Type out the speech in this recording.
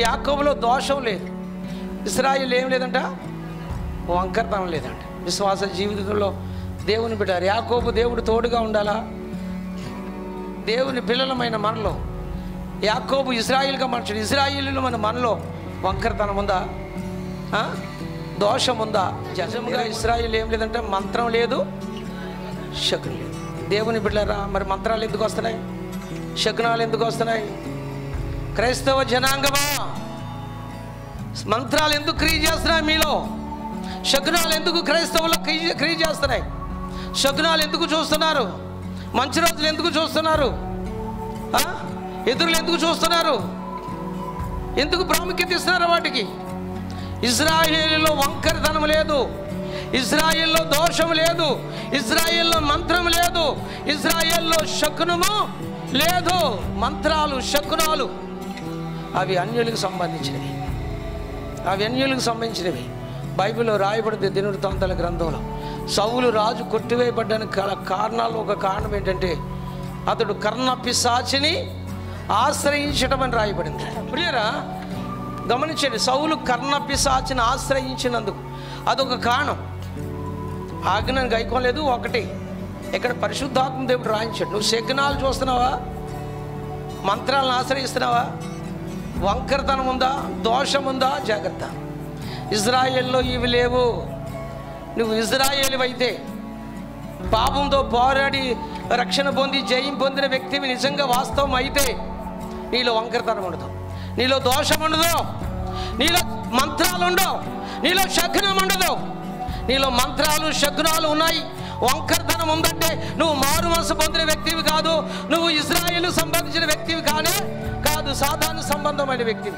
యాకోబులో దోషం లేదు, ఇశ్రాయేలు ఏం లేదంట, వంకరతనం లేదంట. విశ్వాస జీవితంలో దేవుని బిడ్డారు. యాకోబు దేవుడు తోడుగా ఉండాలా? దేవుని పిల్లలమైన మనలో యాకోబు ఇశ్రాయేలుగా మనుషుడు, ఇశ్రాయేలులో మనలో వంకరతనం ఉందా? దోషం ఉందా? జజముగా ఇశ్రాయేలు ఏం లేదంటే మంత్రం లేదు, శకునం లేదు. దేవుని బిడ్డలారా, మరి మంత్రాలు ఎందుకు వస్తున్నాయి? శకునాలు ఎందుకు వస్తున్నాయి? క్రైస్తవ జనాంగమా, మంత్రాలు ఎందుకు క్రియ చేస్తున్నాయి మీలో? శకునాలు ఎందుకు క్రైస్తవులు క్రియ చేస్తున్నాయి? శకునాలు ఎందుకు చూస్తున్నారు? మంచి రోజులు ఎందుకు చూస్తున్నారు? ఎదురులు ఎందుకు చూస్తున్నారు? ఎందుకు ప్రాముఖ్యత ఇస్తున్నారు వాటికి? ఇశ్రాయేలులో వంకరతనం లేదు, ఇశ్రాయేలులో దోషం లేదు, ఇశ్రాయేలులో మంత్రం లేదు, ఇశ్రాయేలులో శకునము లేదు. మంత్రాలు శకునాలు అవి అన్యులకు సంబంధించినవి, అవి అన్యులకు సంబంధించినవి. బైబిల్లో రాయబడింది దినవృత్తాంతాల గ్రంథంలో. సౌలు రాజు కొట్టివేయబడ్డానికి కారణాలు ఒక కారణం ఏంటంటే అతడు కర్ణ పిశాచిని ఆశ్రయించడం అని రాయబడింది. ప్రియరా గమనించండి, సౌలు కర్ణ పిశాచిని ఆశ్రయించినందుకు అదొక కారణం. ఆజ్ఞను గైకోలేదు ఒకటి. ఇక్కడ పరిశుద్ధాత్మ దేవుడు రాయించాడు. నువ్వు శకునాలు చూస్తున్నావా? మంత్రాలను ఆశ్రయిస్తున్నావా? వంకరతనం ఉందా? దోషం ఉందా? జాగ్రత్త. ఇజ్రాయేల్లో ఇవి లేవు. నువ్వు ఇజ్రాయేలు అయితే, పాపంతో పోరాడి రక్షణ పొంది జయం పొందిన వ్యక్తివి నిజంగా వాస్తవం అయితే నీలో వంకరతనం ఉండదు, నీలో దోషం ఉండదు, నీలో మంత్రాలు ఉండవు, నీలో శకునం ఉండదు. నీలో మంత్రాలు శకునాలు ఉన్నాయి, వంకరతనం ఉందంటే నువ్వు మారు మనసు పొందిన వ్యక్తివి కాదు, నువ్వు ఇజ్రాయేలు సంబంధించిన వ్యక్తివి కాదు, సాధారణ సంబంధమైన వ్యక్తివి.